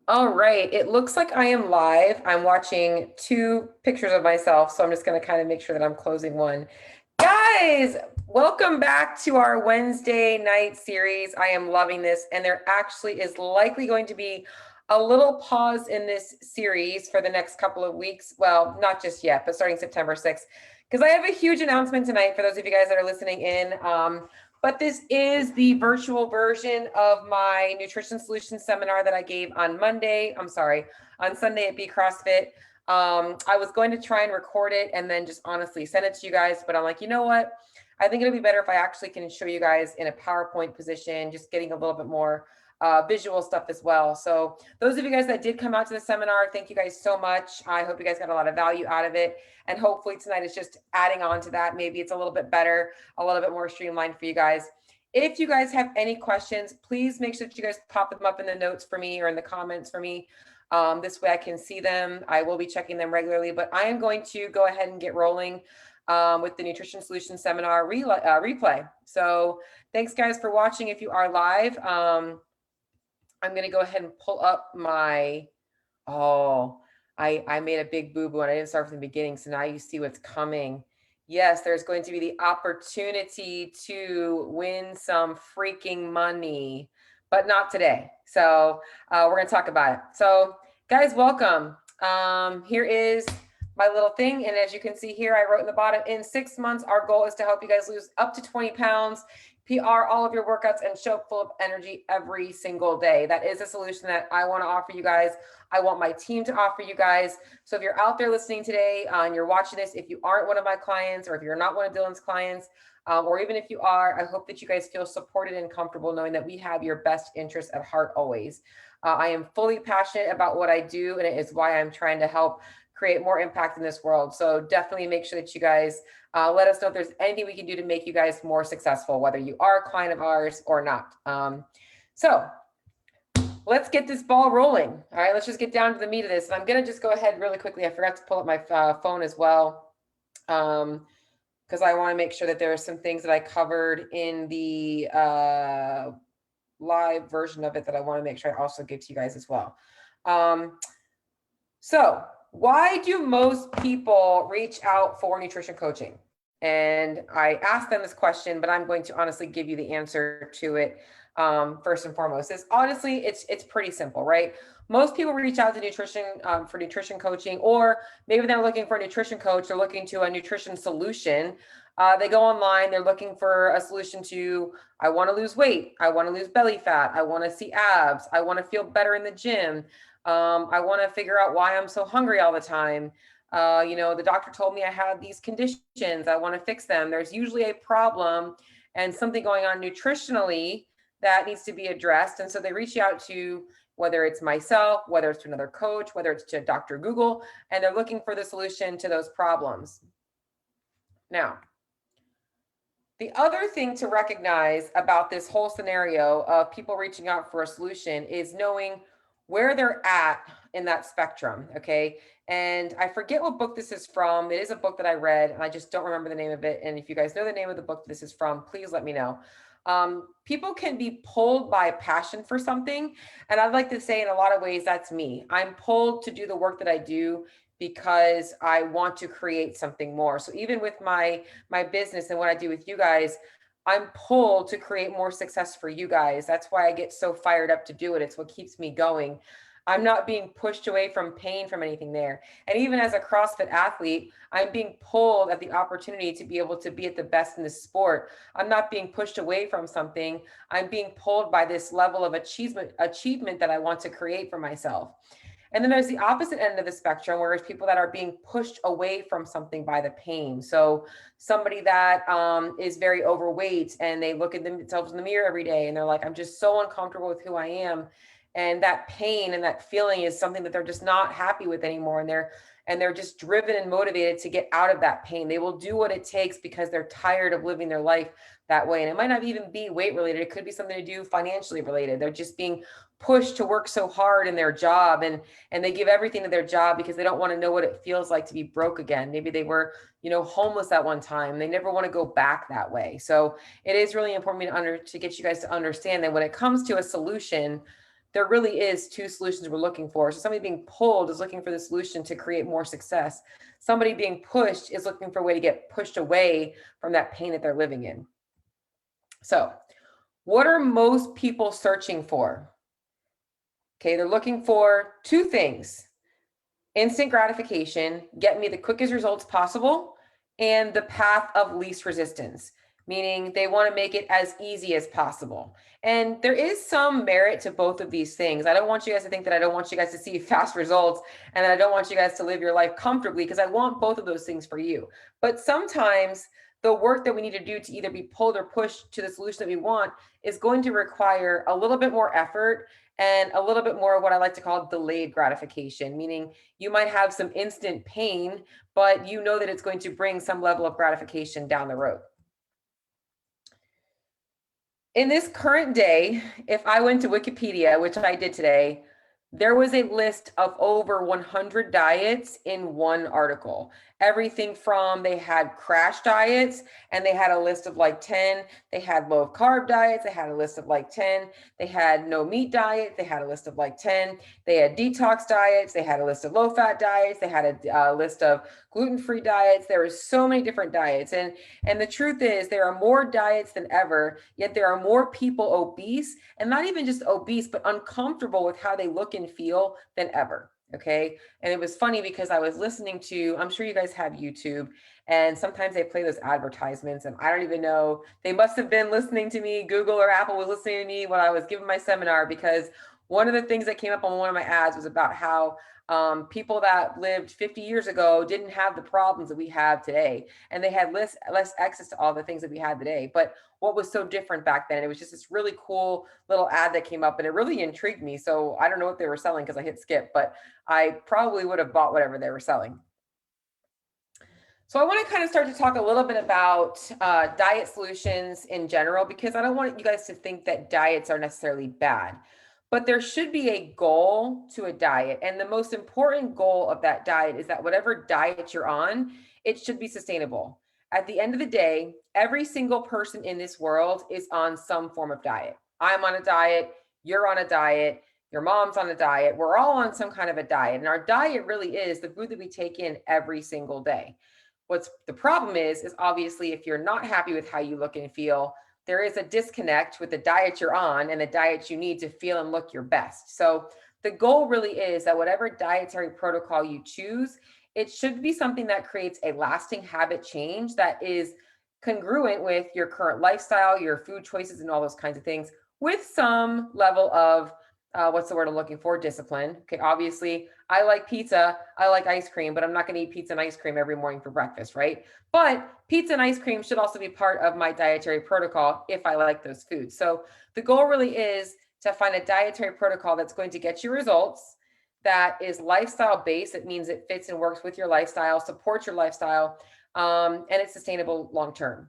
All right, it looks like I am live. I'm watching two pictures of myself, so I'm just going to kind of make sure that I'm closing one. Guys, welcome back to our Wednesday night series. I am loving this, and there actually is likely going to be a little pause in this series for the next couple of weeks. Well, not just yet, but starting September 6th, because I have a huge announcement tonight for those of you guys that are listening in. But this is the virtual version of my nutrition solutions seminar that I gave on Monday. I'm sorry, on Sunday at Be CrossFit. I was going to try and record it and then just honestly send it to you guys, but I'm like, you know what? I think it'll be better if I actually can show you guys in a PowerPoint position, just getting a little bit more visual stuff as well. So those of you guys that did come out to the seminar, thank you guys so much. I hope you guys got a lot of value out of it. And hopefully tonight is just adding on to that. Maybe it's a little bit better, a little bit more streamlined for you guys. If you guys have any questions, please make sure that you guys pop them up in the notes for me or in the comments for me. This way I can see them. I will be checking them regularly, but I am going to go ahead and get rolling with the Nutrition Solutions Seminar replay. So thanks guys for watching if you are live. I'm going to go ahead and pull up my, oh, I made a big boo-boo and I didn't start from the beginning. So now you see what's coming. Yes, there's going to be the opportunity to win some freaking money, but not today. So we're going to talk about it. So guys, welcome. Here is my little thing. And as you can see here, I wrote in the bottom, in 6 months, our goal is to help you guys lose up to 20 pounds, PR all of your workouts, and show up full of energy every single day. That is a solution that I want to offer you guys. I want my team to offer you guys. So if you're out there listening today and you're watching this, if you aren't one of my clients or if you're not one of Dylan's clients, or even if you are, I hope that you guys feel supported and comfortable knowing that we have your best interests at heart always. I am fully passionate about what I do, and it is why I'm trying to help create more impact in this world. So definitely make sure that you guys let us know if there's anything we can do to make you guys more successful, whether you are a client of ours or not. So let's get this ball rolling. All right, let's just get down to the meat of this. And I'm going to just go ahead really quickly. I forgot to pull up my phone as well, because I want to make sure that there are some things that I covered in the live version of it that I want to make sure I also give to you guys as well. So why do most people reach out for nutrition coaching? And I asked them this question, but I'm going to honestly give you the answer to it. First and foremost, is honestly, it's pretty simple, right? Most people reach out to nutrition for nutrition coaching, or maybe they're looking for a nutrition coach. They're looking to a nutrition solution. They go online. They're looking for a solution to, I want to lose weight. I want to lose belly fat. I want to see abs. I want to feel better in the gym. I want to figure out why I'm so hungry all the time. The doctor told me I had these conditions. I want to fix them. There's usually a problem and something going on nutritionally that needs to be addressed. And so they reach out to, whether it's myself, whether it's to another coach, whether it's to Dr. Google, and they're looking for the solution to those problems. Now, the other thing to recognize about this whole scenario of people reaching out for a solution is knowing where they're at in that spectrum. Okay. And I forget what book this is from. It is a book that I read and I just don't remember the name of it. And if you guys know the name of the book this is from, please let me know. People can be pulled by passion for something. And I'd like to say in a lot of ways, that's me. I'm pulled to do the work that I do because I want to create something more. So even with my business and what I do with you guys, I'm pulled to create more success for you guys. That's why I get so fired up to do it. It's what keeps me going. I'm not being pushed away from pain from anything there. And even as a CrossFit athlete, I'm being pulled at the opportunity to be able to be at the best in this sport. I'm not being pushed away from something. I'm being pulled by this level of achievement that I want to create for myself. And then there's the opposite end of the spectrum, where there's people that are being pushed away from something by the pain. So somebody that is very overweight and they look at themselves in the mirror every day and they're like, I'm just so uncomfortable with who I am. And that pain and that feeling is something that they're just not happy with anymore. And they're just driven and motivated to get out of that pain. They will do what it takes because they're tired of living their life that way. And it might not even be weight related. It could be something to do financially related. They're just being pushed to work so hard in their job and they give everything to their job because they don't want to know what it feels like to be broke again. Maybe they were, homeless at one time. They never want to go back that way. So it is really important to get you guys to understand that when it comes to a solution, there really is two solutions we're looking for. So somebody being pulled is looking for the solution to create more success. Somebody being pushed is looking for a way to get pushed away from that pain that they're living in. So what are most people searching for? Okay, they're looking for two things: instant gratification, get me the quickest results possible, and the path of least resistance, meaning they want to make it as easy as possible. And there is some merit to both of these things. I don't want you guys to think that I don't want you guys to see fast results and that I don't want you guys to live your life comfortably, because I want both of those things for you. But sometimes the work that we need to do to either be pulled or pushed to the solution that we want is going to require a little bit more effort and a little bit more of what I like to call delayed gratification, meaning you might have some instant pain, but you know that it's going to bring some level of gratification down the road. In this current day, if I went to Wikipedia, which I did today, there was a list of over 100 diets in one article. Everything from, they had crash diets and they had a list of like 10. They had low carb diets. They had a list of like 10. They had no meat diet. They had a list of like 10. They had detox diets. They had a list of low fat diets. They had a list of gluten-free diets. There were so many different diets. And the truth is, there are more diets than ever, yet there are more people obese, and not even just obese, but uncomfortable with how they look and feel than ever. Okay. And it was funny because I was listening to, I'm sure you guys have YouTube, and sometimes they play those advertisements, and I don't even know, they must have been listening to me. Google or Apple was listening to me when I was giving my seminar, because one of the things that came up on one of my ads was about how people that lived 50 years ago didn't have the problems that we have today, and they had less access to all the things that we had today. But what was so different back then? It was just this really cool little ad that came up, and it really intrigued me. So I don't know what they were selling because I hit skip, but I probably would have bought whatever they were selling. So I want to kind of start to talk a little bit about diet solutions in general, because I don't want you guys to think that diets are necessarily bad, but there should be a goal to a diet. And the most important goal of that diet is that whatever diet you're on, it should be sustainable. At the end of the day, every single person in this world is on some form of diet. I'm on a diet, you're on a diet, your mom's on a diet. We're all on some kind of a diet. And our diet really is the food that we take in every single day. What's the problem is obviously if you're not happy with how you look and feel, there is a disconnect with the diet you're on and the diet you need to feel and look your best. So the goal really is that whatever dietary protocol you choose, it should be something that creates a lasting habit change that is congruent with your current lifestyle, your food choices, and all those kinds of things, with some level of what's the word I'm looking for? Discipline. Okay, obviously, I like pizza, I like ice cream, but I'm not going to eat pizza and ice cream every morning for breakfast, right? But pizza and ice cream should also be part of my dietary protocol if I like those foods. So the goal really is to find a dietary protocol that's going to get you results, that is lifestyle based. It means it fits and works with your lifestyle, supports your lifestyle, and it's sustainable long term.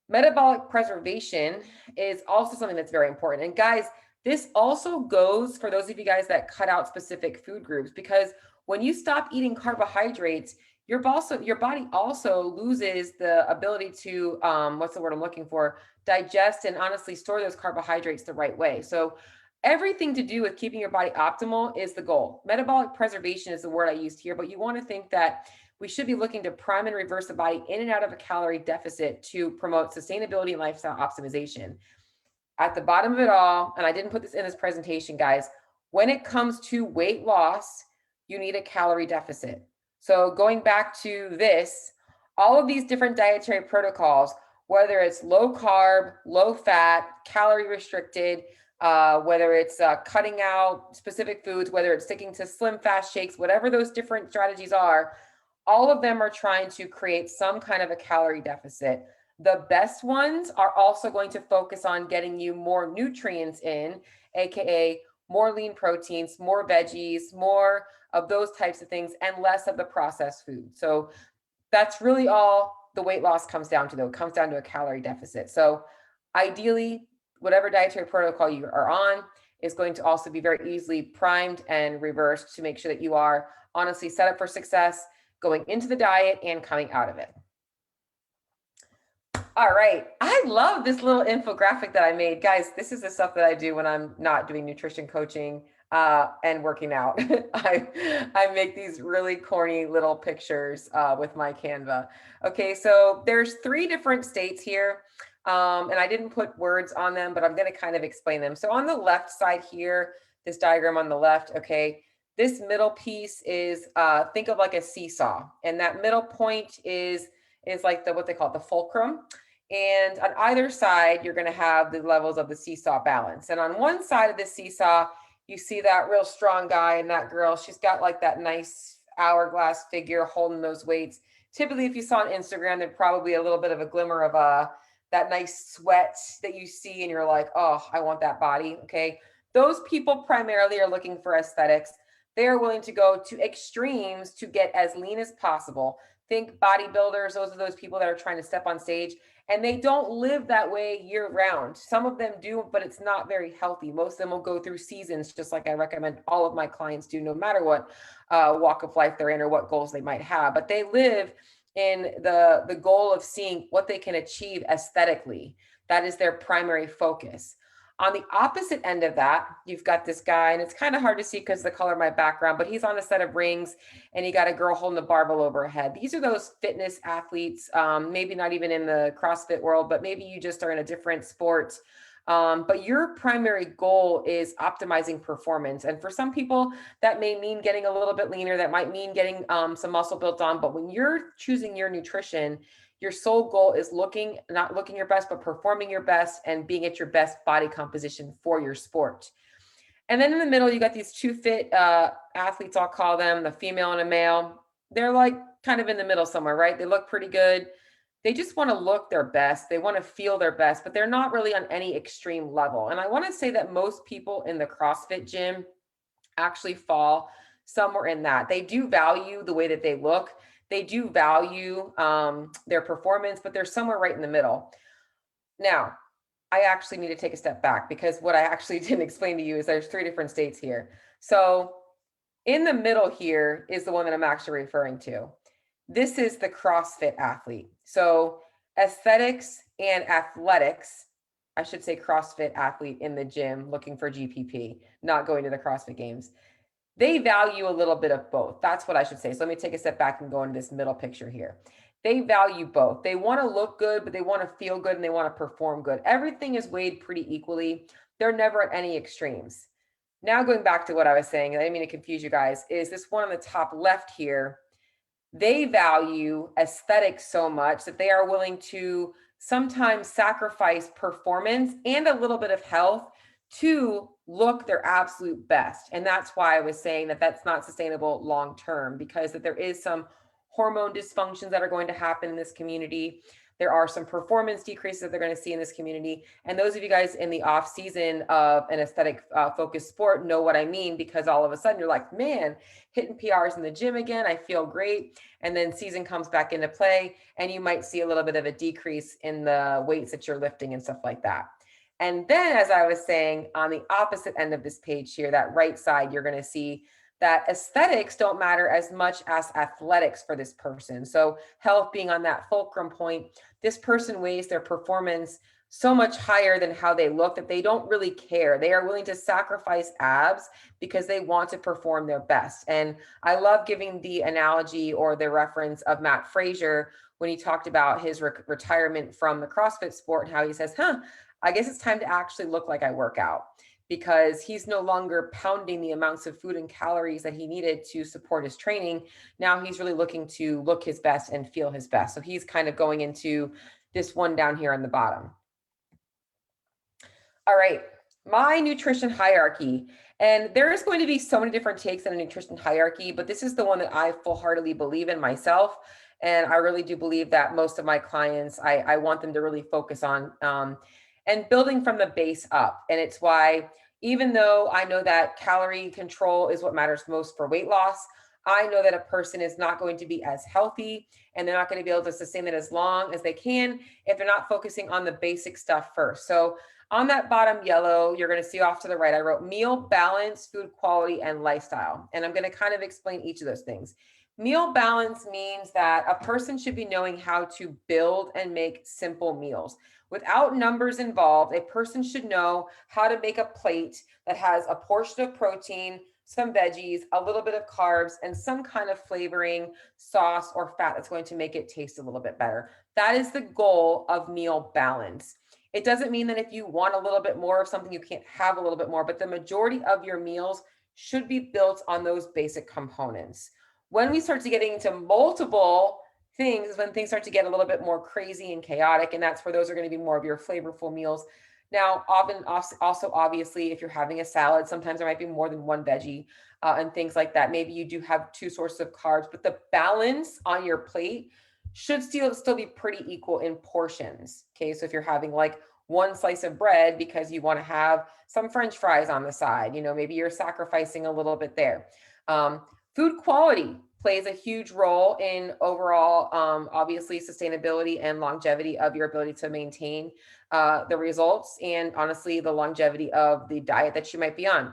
Metabolic preservation is also something that's very important. And guys, this also goes for those of you guys that cut out specific food groups, because when you stop eating carbohydrates, your body also loses the ability to what's the word I'm looking for? Digest and honestly store those carbohydrates the right way. So everything to do with keeping your body optimal is the goal. Metabolic preservation is the word I used here, but you want to think that we should be looking to prime and reverse the body in and out of a calorie deficit to promote sustainability and lifestyle optimization. At the bottom of it all, and I didn't put this in this presentation, guys, when it comes to weight loss, you need a calorie deficit. So going back to this, all of these different dietary protocols, whether it's low carb, low fat, calorie restricted, whether it's cutting out specific foods, whether it's sticking to slim fast shakes, whatever those different strategies are, all of them are trying to create some kind of a calorie deficit. The best ones are also going to focus on getting you more nutrients in, AKA more lean proteins, more veggies, more of those types of things, and less of the processed food. So that's really all the weight loss comes down to, though. It comes down to a calorie deficit. So ideally, whatever dietary protocol you are on is going to also be very easily primed and reversed to make sure that you are honestly set up for success going into the diet and coming out of it. All right. I love this little infographic that I made. Guys, this is the stuff that I do when I'm not doing nutrition coaching and working out. I make these really corny little pictures with my Canva. Okay, so there's 3 different states here. And I didn't put words on them, but I'm going to kind of explain them. So on the left side here, this diagram on the left, okay, this middle piece is think of like a seesaw, and that middle point is like the what they call it, the fulcrum. And on either side, you're going to have the levels of the seesaw balance. And on one side of the seesaw, you see that real strong guy and that girl. She's got like that nice hourglass figure holding those weights. Typically, if you saw on Instagram, there'd probably a little bit of a glimmer of that nice sweat that you see, and you're like, oh, I want that body. Okay. Those people primarily are looking for aesthetics. They are willing to go to extremes to get as lean as possible. Think bodybuilders, those are those people that are trying to step on stage, and they don't live that way year round. Some of them do, but it's not very healthy. Most of them will go through seasons, just like I recommend all of my clients do, no matter what walk of life they're in or what goals they might have. But they live in the goal of seeing what they can achieve aesthetically. That is their primary focus. On the opposite end of that, you've got this guy, and it's kind of hard to see because of the color of my background, but he's on a set of rings and you got a girl holding a barbell over her head. These are those fitness athletes, maybe not even in the CrossFit world, but maybe you just are in a different sport. But your primary goal is optimizing performance. And for some people, that may mean getting a little bit leaner, that might mean getting some muscle built on. But when you're choosing your nutrition, your sole goal is not looking your best, but performing your best and being at your best body composition for your sport. And then in the middle, you got these 2 fit athletes, I'll call them, the female and a male. They're like kind of in the middle somewhere, right? They look pretty good. They just want to look their best. They want to feel their best, but they're not really on any extreme level. And I want to say that most people in the CrossFit gym actually fall somewhere in that. They do value the way that they look. They do value their performance, but they're somewhere right in the middle. Now, I actually need to take a step back because what I actually didn't explain to you is there's 3 different states here. So in the middle here is the one that I'm actually referring to. This is the CrossFit athlete. So aesthetics and athletics, I should say CrossFit athlete in the gym looking for GPP, not going to the CrossFit games. They value a little bit of both. That's what I should say. So let me take a step back and go into this middle picture here. They value both. They want to look good, but they want to feel good and they want to perform good. Everything is weighed pretty equally. They're never at any extremes. Now, going back to what I was saying, I didn't mean to confuse you guys, is this one on the top left here. They value aesthetics so much that they are willing to sometimes sacrifice performance and a little bit of health to look their absolute best. And that's why I was saying that that's not sustainable long term, because that there is some hormone dysfunctions that are going to happen in this community. There are some performance decreases that they're going to see in this community. And those of you guys in the off season of an aesthetic focused sport know what I mean, because all of a sudden you're like, man, hitting PRs in the gym again, I feel great. And then season comes back into play and you might see a little bit of a decrease in the weights that you're lifting and stuff like that. And then, as I was saying, on the opposite end of this page here, that right side, you're going to see that aesthetics don't matter as much as athletics for this person. So health being on that fulcrum point, this person weighs their performance so much higher than how they look that they don't really care. They are willing to sacrifice abs because they want to perform their best. And I love giving the analogy or the reference of Matt Frazier when he talked about his retirement from the CrossFit sport and how he says, I guess it's time to actually look like I work out, because he's no longer pounding the amounts of food and calories that he needed to support his training. Now he's really looking to look his best and feel his best. So he's kind of going into this one down here on the bottom. All right, my nutrition hierarchy. And there is going to be so many different takes on a nutrition hierarchy, but this is the one that I full-heartedly believe in myself. And I really do believe that most of my clients, I want them to really focus on and building from the base up. And it's why, even though I know that calorie control is what matters most for weight loss, I know that a person is not going to be as healthy and they're not going to be able to sustain it as long as they can if they're not focusing on the basic stuff first. So on that bottom yellow, you're going to see off to the right, I wrote meal balance, food quality, and lifestyle. And I'm going to kind of explain each of those things. Meal balance means that a person should be knowing how to build and make simple meals. Without numbers involved, a person should know how to make a plate that has a portion of protein, some veggies, a little bit of carbs, and some kind of flavoring, sauce, or fat that's going to make it taste a little bit better. That is the goal of meal balance. It doesn't mean that if you want a little bit more of something, you can't have a little bit more, but the majority of your meals should be built on those basic components. When we start to getting into multiple things is when things start to get a little bit more crazy and chaotic, and that's where those are going to be more of your flavorful meals. Now, often also obviously, if you're having a salad, sometimes there might be more than one veggie and things like that. Maybe you do have two sources of carbs, but the balance on your plate should still be pretty equal in portions. Okay, so if you're having like one slice of bread because you want to have some French fries on the side, maybe you're sacrificing a little bit there. Food quality plays a huge role in overall, obviously, sustainability and longevity of your ability to maintain the results and honestly, the longevity of the diet that you might be on.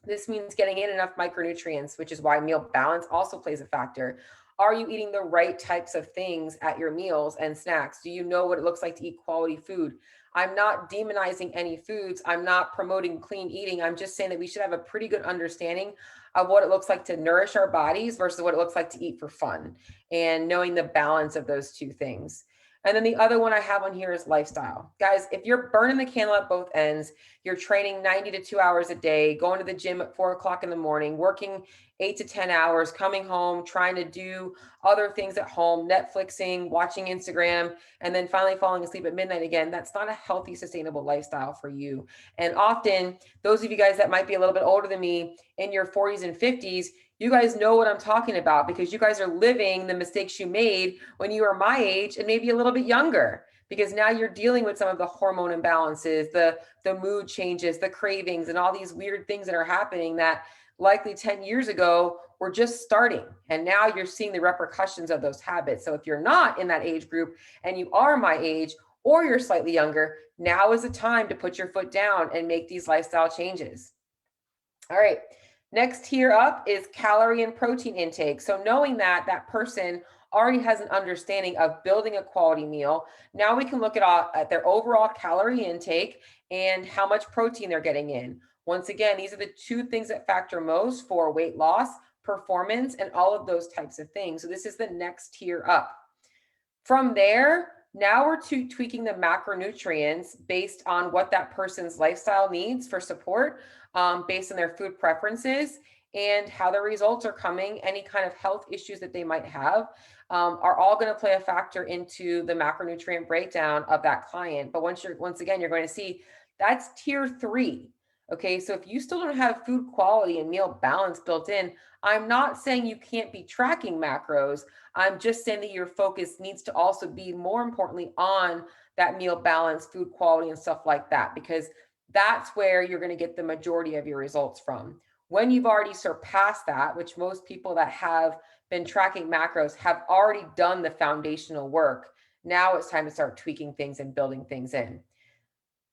This means getting in enough micronutrients, which is why meal balance also plays a factor. Are you eating the right types of things at your meals and snacks? Do you know what it looks like to eat quality food? I'm not demonizing any foods. I'm not promoting clean eating. I'm just saying that we should have a pretty good understanding of what it looks like to nourish our bodies versus what it looks like to eat for fun and knowing the balance of those two things. And then the other one I have on here is lifestyle. Guys, if you're burning the candle at both ends, you're training 90 to 2 hours a day, going to the gym at 4 o'clock in the morning, working 8 to 10 hours, coming home, trying to do other things at home, Netflixing, watching Instagram, and then finally falling asleep at midnight again. That's not a healthy, sustainable lifestyle for you. And often, those of you guys that might be a little bit older than me in your 40s and 50s, you guys know what I'm talking about because you guys are living the mistakes you made when you were my age and maybe a little bit younger, because now you're dealing with some of the hormone imbalances, the mood changes, the cravings, and all these weird things that are happening that likely 10 years ago were just starting. And now you're seeing the repercussions of those habits. So if you're not in that age group and you are my age or you're slightly younger, now is the time to put your foot down and make these lifestyle changes. All right. Next here up is calorie and protein intake. So knowing that that person already has an understanding of building a quality meal, now we can look at their overall calorie intake and how much protein they're getting in. Once again, these are the two things that factor most for weight loss, performance, and all of those types of things. So this is the next tier up. From there, now we're tweaking the macronutrients based on what that person's lifestyle needs for support, based on their food preferences and how the results are coming. Any kind of health issues that they might have are all going to play a factor into the macronutrient breakdown of that client. But once again, you're going to see that's tier 3. Okay, so if you still don't have food quality and meal balance built in, I'm not saying you can't be tracking macros. I'm just saying that your focus needs to also be more importantly on that meal balance, food quality, and stuff like that, because that's where you're going to get the majority of your results from. When you've already surpassed that, which most people that have been tracking macros have already done the foundational work, now it's time to start tweaking things and building things in.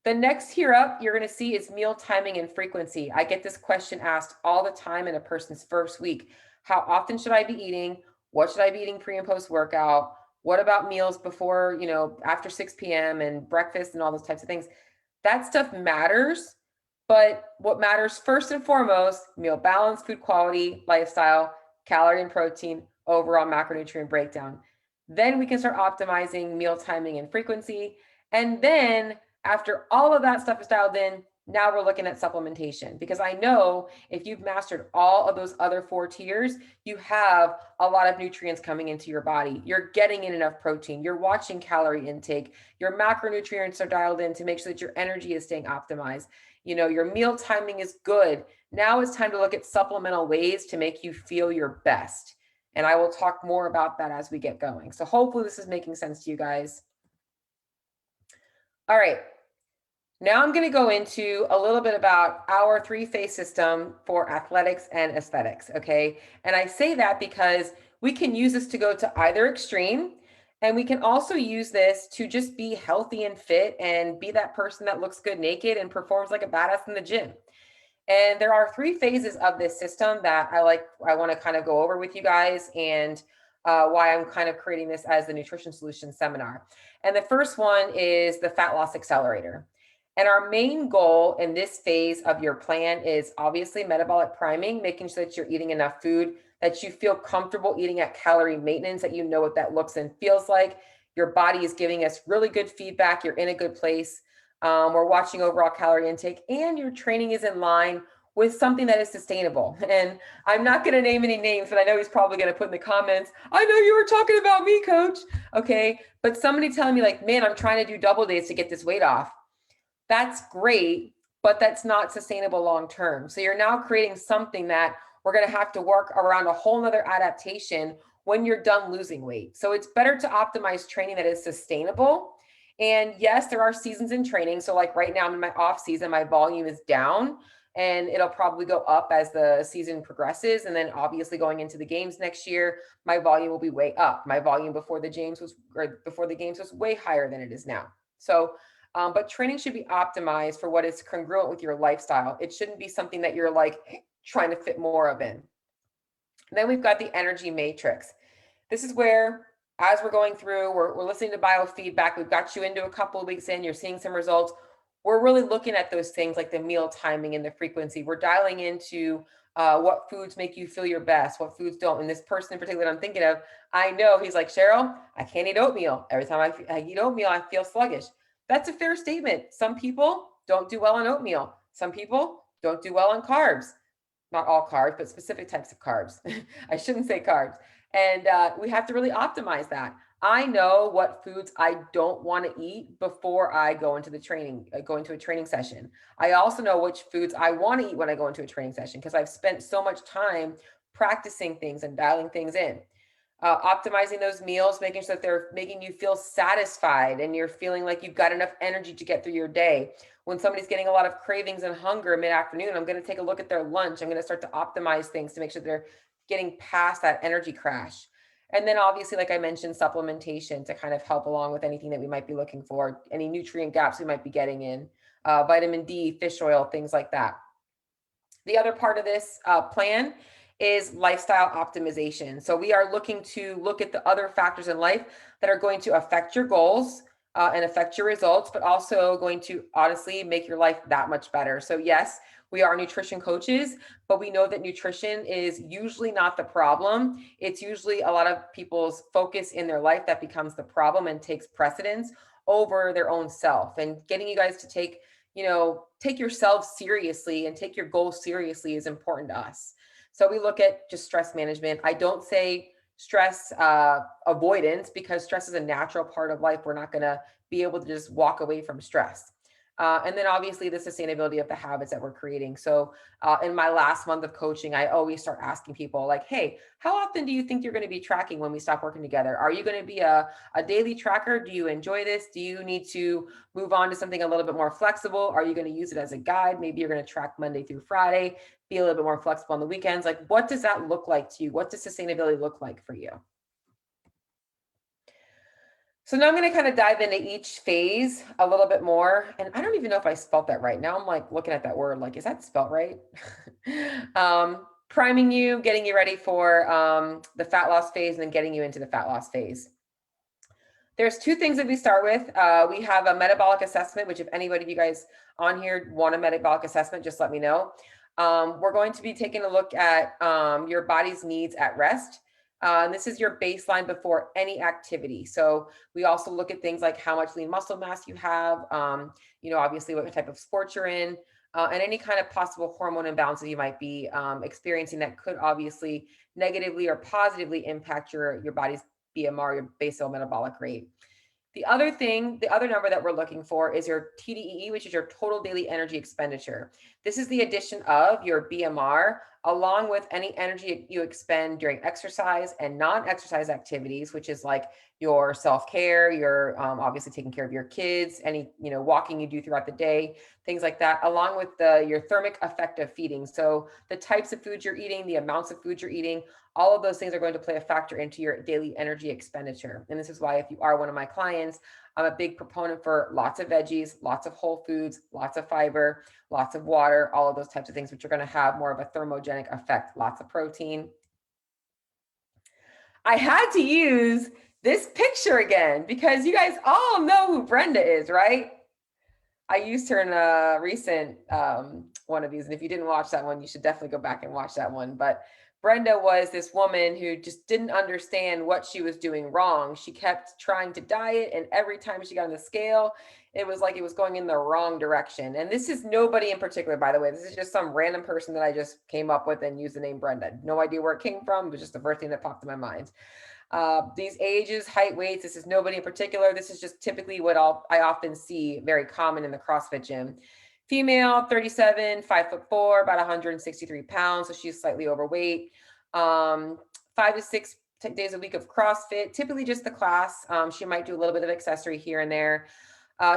The next tier up you're going to see is meal timing and frequency. I get this question asked all the time in a person's first week. How often should I be eating? What should I be eating pre and post workout? What about meals before, after 6 p.m. and breakfast and all those types of things? That stuff matters, but what matters first and foremost, meal balance, food quality, lifestyle, calorie and protein, overall macronutrient breakdown. Then we can start optimizing meal timing and frequency. And then after all of that stuff is dialed in, now we're looking at supplementation, because I know if you've mastered all of those other 4 tiers, you have a lot of nutrients coming into your body. You're getting in enough protein. You're watching calorie intake. Your macronutrients are dialed in to make sure that your energy is staying optimized. Your meal timing is good. Now it's time to look at supplemental ways to make you feel your best. And I will talk more about that as we get going. So hopefully this is making sense to you guys. All right. Now I'm going to go into a little bit about our 3-phase system for athletics and aesthetics, okay? And I say that because we can use this to go to either extreme, and we can also use this to just be healthy and fit and be that person that looks good naked and performs like a badass in the gym. And there are 3 phases of this system that I want to kind of go over with you guys, and why I'm kind of creating this as the Nutrition Solutions seminar. And the first one is the fat loss accelerator. And our main goal in this phase of your plan is obviously metabolic priming, making sure that you're eating enough food, that you feel comfortable eating at calorie maintenance, that you know what that looks and feels like. Your body is giving us really good feedback. You're in a good place. We're watching overall calorie intake, and your training is in line with something that is sustainable. And I'm not going to name any names, but I know he's probably going to put in the comments, I know you were talking about me, coach. Okay. But somebody telling me like, man, I'm trying to do double days to get this weight off. That's great, but that's not sustainable long term. So you're now creating something that we're going to have to work around a whole nother adaptation when you're done losing weight. So it's better to optimize training that is sustainable. And yes, there are seasons in training. So like right now I'm in my off season, my volume is down, and it'll probably go up as the season progresses. And then obviously going into the games next year, my volume will be way up. My volume before the games was way higher than it is now. So but training should be optimized for what is congruent with your lifestyle. It shouldn't be something that you're like trying to fit more of in. And then we've got the energy matrix. This is where, as we're going through, we're listening to biofeedback. We've got you into a couple of weeks in, you're seeing some results. We're really looking at those things like the meal timing and the frequency. We're dialing into what foods make you feel your best, what foods don't. And this person in particular that I'm thinking of, I know he's like, Cheryl, I can't eat oatmeal. Every time I eat oatmeal, I feel sluggish. That's a fair statement. Some people don't do well on oatmeal. Some people don't do well on carbs. Not all carbs, but specific types of carbs. I shouldn't say carbs. And we have to really optimize that. I know what foods I don't want to eat before I go into a training session. I also know which foods I want to eat when I go into a training session, because I've spent so much time practicing things and dialing things in. Optimizing those meals, making sure that they're making you feel satisfied and you're feeling like you've got enough energy to get through your day. When somebody's getting a lot of cravings and hunger mid-afternoon, I'm going to take a look at their lunch. I'm going to start to optimize things to make sure they're getting past that energy crash. And then obviously, like I mentioned, supplementation to kind of help along with anything that we might be looking for, any nutrient gaps we might be getting in, vitamin D, fish oil, things like that. The other part of this plan is lifestyle optimization. So we are looking to look at the other factors in life that are going to affect your goals and affect your results, but also going to honestly make your life that much better. So yes, we are nutrition coaches, but we know that nutrition is usually not the problem. It's usually a lot of people's focus in their life that becomes the problem and takes precedence over their own self. And getting you guys to take yourselves seriously and take your goals seriously is important to us. So we look at just stress management. I don't say stress avoidance, because stress is a natural part of life. We're not going to be able to just walk away from stress. And then obviously the sustainability of the habits that we're creating. So in my last month of coaching, I always start asking people like, hey, how often do you think you're going to be tracking when we stop working together? Are you going to be a daily tracker? Do you enjoy this? Do you need to move on to something a little bit more flexible? Are you going to use it as a guide? Maybe you're going to track Monday through Friday, be a little bit more flexible on the weekends. Like, what does that look like to you? What does sustainability look like for you? So now I'm going to kind of dive into each phase a little bit more. And I don't even know if I spelt that right. Now I'm like looking at that word, like, is that spelt right? Priming you, getting you ready for the fat loss phase, and then getting you into the fat loss phase. There's 2 things that we start with. We have a metabolic assessment, which if anybody of you guys on here want a metabolic assessment, just let me know. We're going to be taking a look at your body's needs at rest. And this is your baseline before any activity. So we also look at things like how much lean muscle mass you have, obviously what type of sport you're in, and any kind of possible hormone imbalances you might be experiencing that could obviously negatively or positively impact your body's BMR, your basal metabolic rate. The other number that we're looking for is your TDEE, which is your total daily energy expenditure. This is the addition of your BMR along with any energy you expend during exercise and non-exercise activities, which is like your self-care, your obviously taking care of your kids, any walking you do throughout the day, things like that, along with your thermic effect of feeding. So the types of foods you're eating, the amounts of food you're eating, all of those things are going to play a factor into your daily energy expenditure. And this is why if you are one of my clients, I'm a big proponent for lots of veggies, lots of whole foods, lots of fiber, lots of water, all of those types of things, which are going to have more of a thermogenic effect, lots of protein. I had to use this picture again because you guys all know who Brenda is, right? I used her in a recent one of these. And if you didn't watch that one, you should definitely go back and watch that one. But Brenda was this woman who just didn't understand what she was doing wrong. She kept trying to diet, and every time she got on the scale, it was like it was going in the wrong direction. And this is nobody in particular, by the way. This is just some random person that I just came up with and used the name Brenda. No idea where it came from. It was just the first thing that popped in my mind. These ages, height, weights, this is nobody in particular. This is just typically what I often see very common in the CrossFit gym. Female, 37, 5'4", about 163 pounds. So she's slightly overweight. 5 to 6 days a week of CrossFit, typically just the class. She might do a little bit of accessory here and there.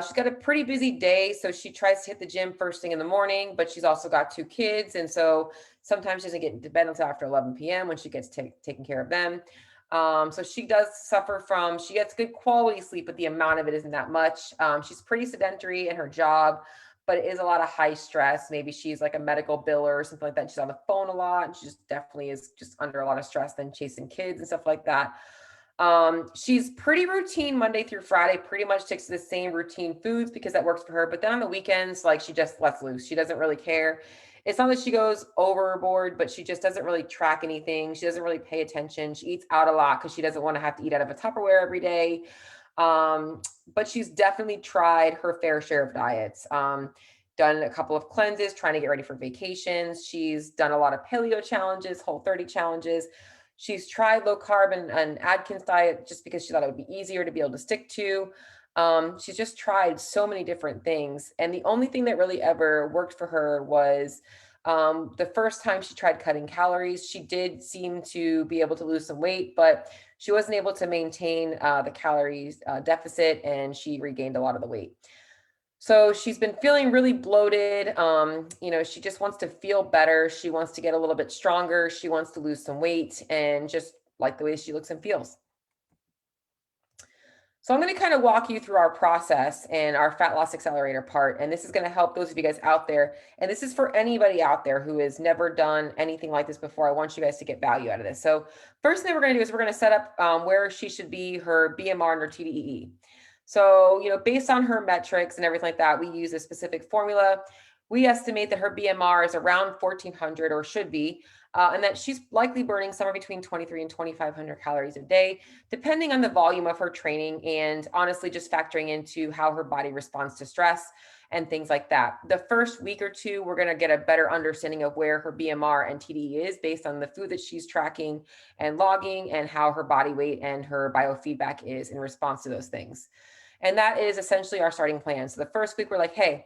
She's got a pretty busy day, so she tries to hit the gym first thing in the morning, but she's also got 2 kids. And so sometimes she doesn't get into bed until after 11 p.m. when she gets taking care of them. So she does suffer from, she gets good quality sleep, but the amount of it isn't that much. She's pretty sedentary in her job, but it is a lot of high stress. Maybe she's like a medical biller or something like that. She's on the phone a lot, and she just definitely is just under a lot of stress, then chasing kids and stuff like that. She's pretty routine Monday through Friday, pretty much sticks to the same routine foods because that works for her. But then on the weekends, like, she just lets loose. She doesn't really care. It's not that she goes overboard, but she just doesn't really track anything. She doesn't really pay attention. She eats out a lot because she doesn't want to have to eat out of a Tupperware every day. But she's definitely tried her fair share of diets. Done a couple of cleanses, trying to get ready for vacations. She's done a lot of paleo challenges, Whole30 challenges. She's tried low carb and Atkins diet just because she thought it would be easier to be able to stick to. She's just tried so many different things. And the only thing that really ever worked for her was the first time she tried cutting calories. She did seem to be able to lose some weight, but she wasn't able to maintain the calories deficit, and she regained a lot of the weight. So she's been feeling really bloated. She just wants to feel better. She wants to get a little bit stronger. She wants to lose some weight and just like the way she looks and feels. So I'm going to kind of walk you through our process and our fat loss accelerator part. And this is going to help those of you guys out there. And this is for anybody out there who has never done anything like this before. I want you guys to get value out of this. So first thing we're going to do is we're going to set up where she should be, her BMR and her TDEE. So, based on her metrics and everything like that, we use a specific formula. We estimate that her BMR is around 1,400 or should be, and that she's likely burning somewhere between 23 and 2,500 calories a day, depending on the volume of her training and honestly just factoring into how her body responds to stress and things like that. The first week or two, we're going to get a better understanding of where her BMR and TDE is based on the food that she's tracking and logging and how her body weight and her biofeedback is in response to those things. And that is essentially our starting plan. So the first week, we're like, hey,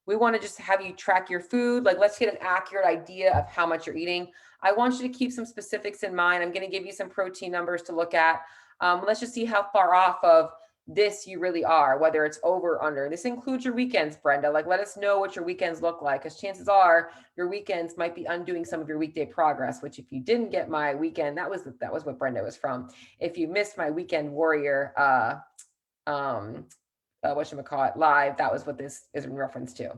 we want to just have you track your food. Like, let's get an accurate idea of how much you're eating. I want you to keep some specifics in mind. I'm going to give you some protein numbers to look at. Let's just see how far off of this you really are, whether it's over or under. This includes your weekends, Brenda. Like, let us know what your weekends look like, because chances are your weekends might be undoing some of your weekday progress, which if you didn't get my weekend, that was what Brenda was from. If you missed my weekend warrior, whatchamacallit, live, that was what this is in reference to.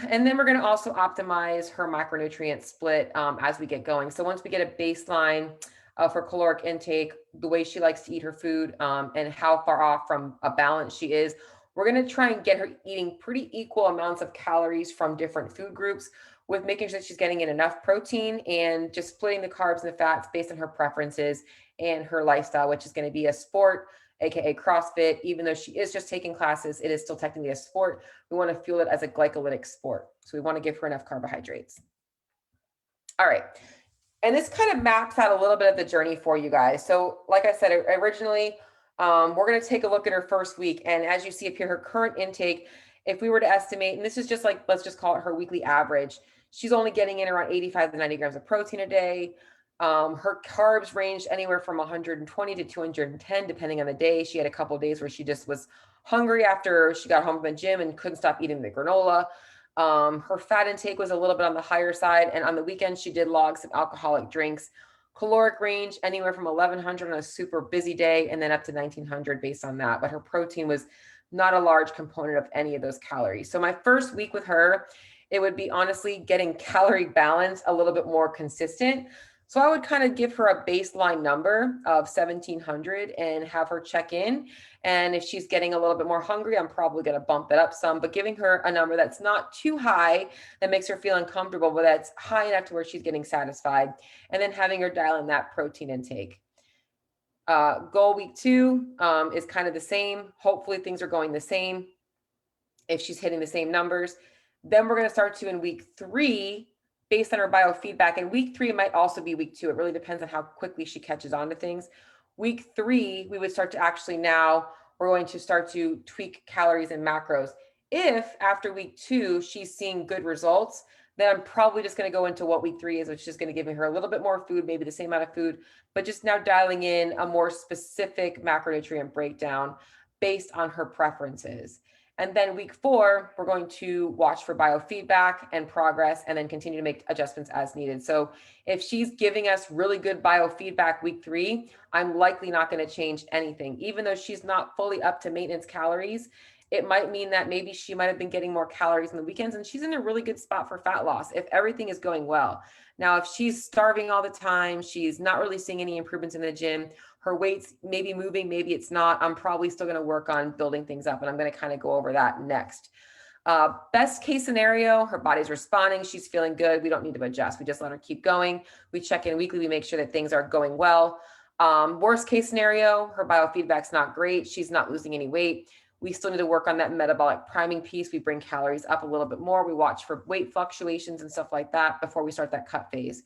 And then we're going to also optimize her micronutrient split as we get going. So once we get a baseline of her caloric intake, the way she likes to eat her food, and how far off from a balance she is, we're going to try and get her eating pretty equal amounts of calories from different food groups, with making sure that she's getting in enough protein and just splitting the carbs and the fats based on her preferences and her lifestyle, which is going to be a sport, AKA CrossFit. Even though she is just taking classes, it is still technically a sport. We want to fuel it as a glycolytic sport. So we want to give her enough carbohydrates. All right. And this kind of maps out a little bit of the journey for you guys. So like I said, originally, we're going to take a look at her first week. And as you see up here, her current intake, if we were to estimate, and this is just like, let's just call it her weekly average, she's only getting in around 85 to 90 grams of protein a day. Her carbs ranged anywhere from 120 to 210, depending on the day. She had a couple of days where she just was hungry after she got home from the gym and couldn't stop eating the granola. Her fat intake was a little bit on the higher side. And on the weekend, she did log some alcoholic drinks. Caloric range, anywhere from 1100 on a super busy day and then up to 1900 based on that. But her protein was not a large component of any of those calories. So my first week with her, it would be honestly getting calorie balance a little bit more consistent. So I would kind of give her a baseline number of 1700 and have her check in. And if she's getting a little bit more hungry, I'm probably going to bump it up some, but giving her a number that's not too high, that makes her feel uncomfortable, but that's high enough to where she's getting satisfied. And then having her dial in that protein intake. Goal week 2 is kind of the same. Hopefully things are going the same if she's hitting the same numbers. Then we're going to start to in week 3 based on her biofeedback. And week 3 might also be week 2. It really depends on how quickly she catches on to things. Week 3, we would start to actually now we're going to start to tweak calories and macros. If after week 2, she's seeing good results, then I'm probably just going to go into what week 3 is, which is just going to give her a little bit more food, maybe the same amount of food, but just now dialing in a more specific macronutrient breakdown based on her preferences. And then week 4, we're going to watch for biofeedback and progress and then continue to make adjustments as needed. So if she's giving us really good biofeedback week 3, I'm likely not going to change anything. Even though she's not fully up to maintenance calories, it might mean that maybe she might have been getting more calories in the weekends and she's in a really good spot for fat loss if everything is going well. Now, if she's starving all the time, she's not really seeing any improvements in the gym, her weight's maybe moving, maybe it's not, I'm probably still going to work on building things up. And I'm going to kind of go over that next. Best case scenario, her body's responding. She's feeling good. We don't need to adjust. We just let her keep going. We check in weekly. We make sure that things are going well. Worst case scenario, her biofeedback's not great. She's not losing any weight. We still need to work on that metabolic priming piece. We bring calories up a little bit more. We watch for weight fluctuations and stuff like that before we start that cut phase.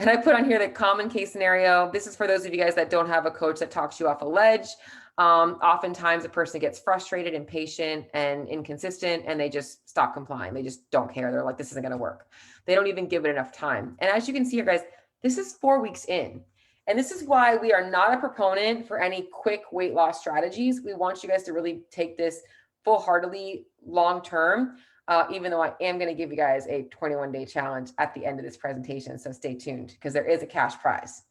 And I put on here the common case scenario. This is for those of you guys that don't have a coach that talks you off a ledge. Oftentimes a person gets frustrated, impatient, and inconsistent, and they just stop complying. They just don't care. They're like, this isn't going to work. They don't even give it enough time. And as you can see here, guys, this is 4 weeks in. And this is why we are not a proponent for any quick weight loss strategies. We want you guys to really take this full-heartedly long-term. Even though I am going to give you guys a 21-day challenge at the end of this presentation. So stay tuned because there is a cash prize.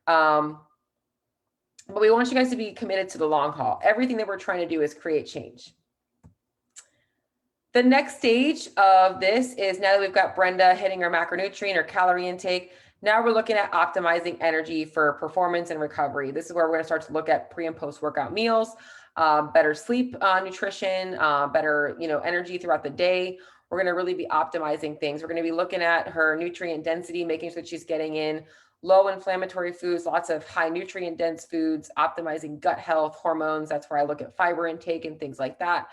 But we want you guys to be committed to the long haul. Everything that we're trying to do is create change. The next stage of this is now that we've got Brenda hitting her macronutrient or calorie intake, now we're looking at optimizing energy for performance and recovery. This is where we're going to start to look at pre and post workout meals, better sleep nutrition, better energy throughout the day. We're going to really be optimizing things. We're going to be looking at her nutrient density, making sure that she's getting in low inflammatory foods, lots of high nutrient dense foods, optimizing gut health, hormones. That's where I look at fiber intake and things like that.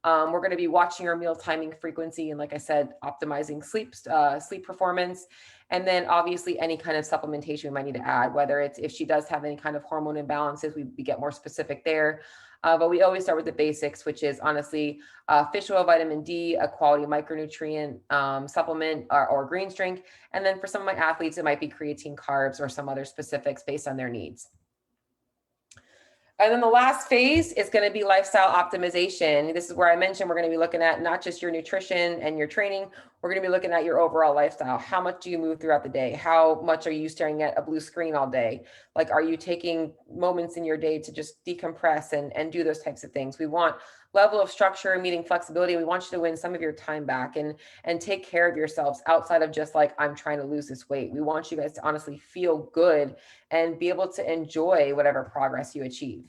We're going to be watching her meal timing frequency. And like I said, optimizing sleep performance. And then obviously any kind of supplementation we might need to add, whether it's if she does have any kind of hormone imbalances, we get more specific there. But we always start with the basics, which is honestly fish oil, vitamin D, a quality micronutrient supplement or greens drink. And then for some of my athletes, it might be creatine, carbs, or some other specifics based on their needs. And then the last phase is going to be lifestyle optimization. This is where I mentioned we're going to be looking at not just your nutrition and your training. We're going to be looking at your overall lifestyle. How much do you move throughout the day? How much are you staring at a blue screen all day? Like, are you taking moments in your day to just decompress and do those types of things? We want level of structure, meeting flexibility. We want you to win some of your time back and take care of yourselves outside of just like, I'm trying to lose this weight. We want you guys to honestly feel good and be able to enjoy whatever progress you achieve.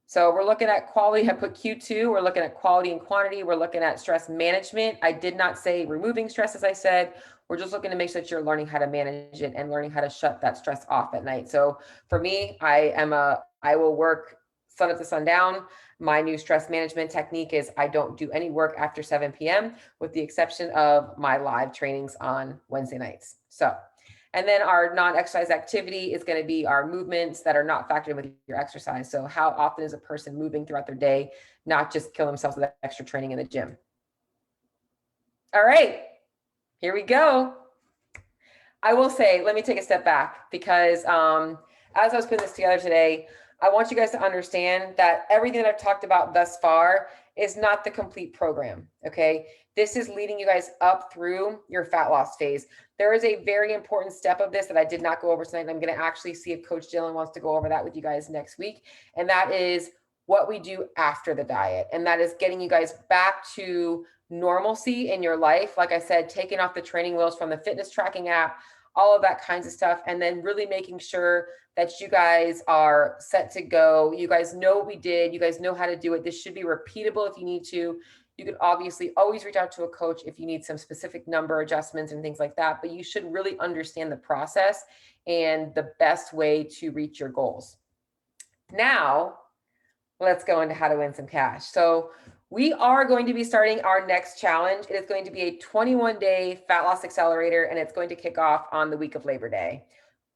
So we're looking at quality. I put Q2. We're looking at quality and quantity. We're looking at stress management. I did not say removing stress, as I said. We're just looking to make sure that you're learning how to manage it and learning how to shut that stress off at night. So for me, I will work sun up to sundown. My new stress management technique is I don't do any work after 7 p.m. with the exception of my live trainings on Wednesday nights. And then our non-exercise activity is going to be our movements that are not factored in with your exercise. So how often is a person moving throughout their day, not just kill themselves with extra training in the gym? All right, here we go. I will say, let me take a step back because as I was putting this together today, I want you guys to understand that everything that I've talked about thus far is not the complete program. Okay. This is leading you guys up through your fat loss phase. There is a very important step of this that I did not go over tonight. And I'm going to actually see if Coach Dylan wants to go over that with you guys next week. And that is what we do after the diet. And that is getting you guys back to normalcy in your life. Like I said, taking off the training wheels from the fitness tracking app, all of that kinds of stuff. And then really making sure that you guys are set to go. You guys know what we did. You guys know how to do it. This should be repeatable if you need to. You could obviously always reach out to a coach if you need some specific number adjustments and things like that, but you should really understand the process and the best way to reach your goals. Now, let's go into how to win some cash. So we are going to be starting our next challenge. It is going to be a 21-day fat loss accelerator, and it's going to kick off on the week of Labor Day.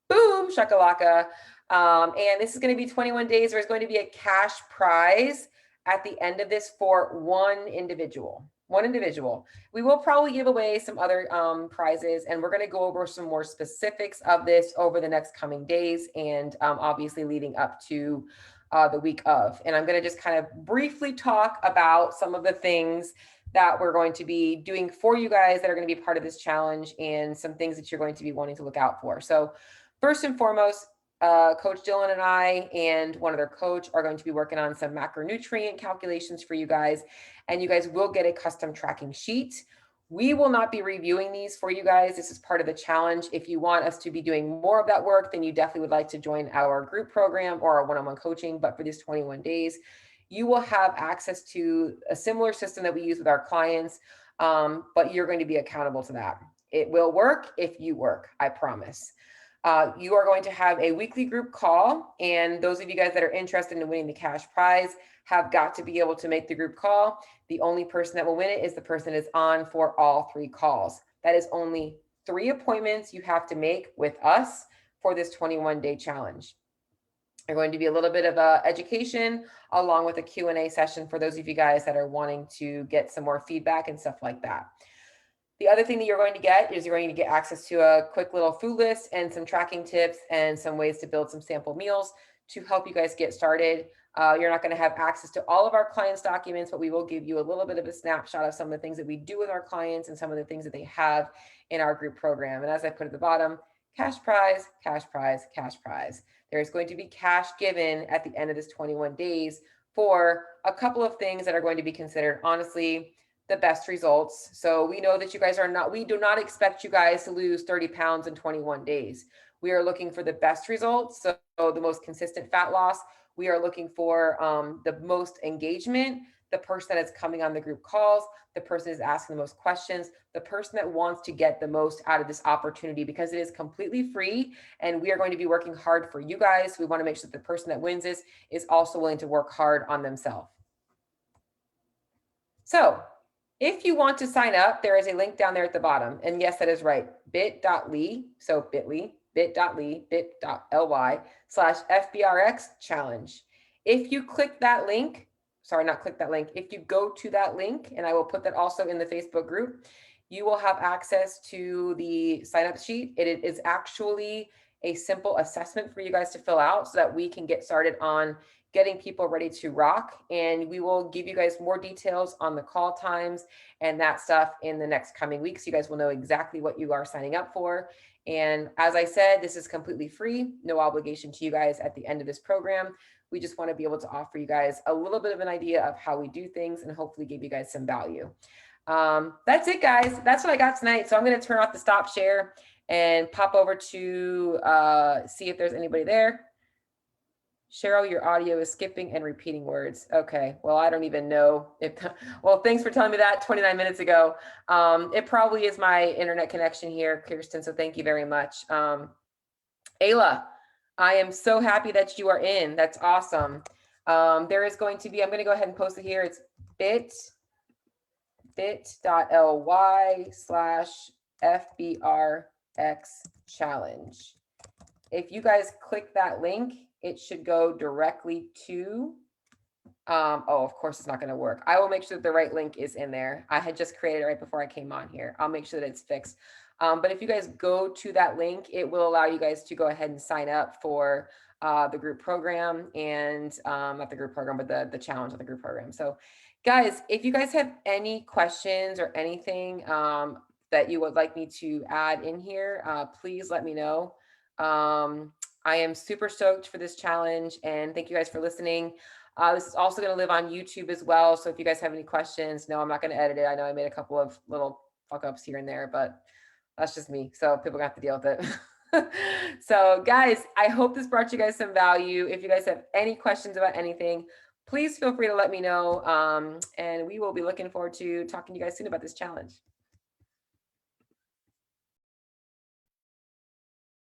Boom, shakalaka. And this is going to be 21 days. There's going to be a cash prize at the end of this for one individual. We will probably give away some other prizes, and we're going to go over some more specifics of this over the next coming days, and obviously leading up to the week of. And I'm going to just kind of briefly talk about some of the things that we're going to be doing for you guys that are going to be part of this challenge, and some things that you're going to be wanting to look out for. So first and foremost, Coach Dylan and I and one other coach are going to be working on some macronutrient calculations for you guys, and you guys will get a custom tracking sheet. We will not be reviewing these for you guys. This is part of the challenge. If you want us to be doing more of that work, then you definitely would like to join our group program or our one-on-one coaching. But for these 21 days, you will have access to a similar system that we use with our clients, but you're going to be accountable to that. It will work if you work, I promise. You are going to have a weekly group call, and those of you guys that are interested in winning the cash prize have got to be able to make the group call. The only person that will win it is the person that is on for all 3 calls. That is only 3 appointments you have to make with us for this 21-day challenge. There's going to be a little bit of education along with a Q&A session for those of you guys that are wanting to get some more feedback and stuff like that. The other thing that you're going to get is you're going to get access to a quick little food list and some tracking tips and some ways to build some sample meals to help you guys get started. You're not going to have access to all of our clients' documents, but we will give you a little bit of a snapshot of some of the things that we do with our clients and some of the things that they have in our group program. And as I put at the bottom, cash prize, cash prize, cash prize. There's going to be cash given at the end of this 21 days for a couple of things that are going to be considered, honestly, the best results. So we know that you guys we do not expect you guys to lose 30 pounds in 21 days. We are looking for the best results. So the most consistent fat loss. We are looking for the most engagement, the person that is coming on the group calls, the person is asking the most questions, the person that wants to get the most out of this opportunity, because it is completely free and we are going to be working hard for you guys. We want to make sure that the person that wins this is also willing to work hard on themselves. So if you want to sign up, there is a link down there at the bottom. And yes, that is right. bit.ly, so bit.ly/FBRX challenge. If you click that link, if you go to that link, and I will put that also in the Facebook group, you will have access to the sign up sheet. It is actually a simple assessment for you guys to fill out so that we can get started on getting people ready to rock. And we will give you guys more details on the call times and that stuff in the next coming weeks. You guys will know exactly what you are signing up for. And as I said, this is completely free, no obligation to you guys at the end of this program. We just want to be able to offer you guys a little bit of an idea of how we do things and hopefully give you guys some value. That's it, guys. That's what I got tonight. So I'm going to turn off the stop share and pop over to see if there's anybody there. Cheryl, your audio is skipping and repeating words. Okay, well, I don't even know if, well, thanks for telling me that 29 minutes ago. It probably is my internet connection here, Kirsten, so thank you very much. Ayla, I am so happy that you are in. That's awesome. There is going to be, I'm going to go ahead and post it here. It's bit.ly/FBRX challenge. If you guys click that link, it should go directly to, oh, of course it's not going to work. I will make sure that the right link is in there. I had just created it right before I came on here. I'll make sure that it's fixed. But if you guys go to that link, it will allow you guys to go ahead and sign up for the group program and not the group program, but the challenge of the group program. So guys, if you guys have any questions or anything that you would like me to add in here, please let me know. I am super stoked for this challenge and thank you guys for listening. This is also going to live on YouTube as well. So if you guys have any questions, no, I'm not going to edit it. I know I made a couple of little fuck ups here and there, but that's just me. So people have to deal with it. So guys, I hope this brought you guys some value. If you guys have any questions about anything, please feel free to let me know. And we will be looking forward to talking to you guys soon about this challenge.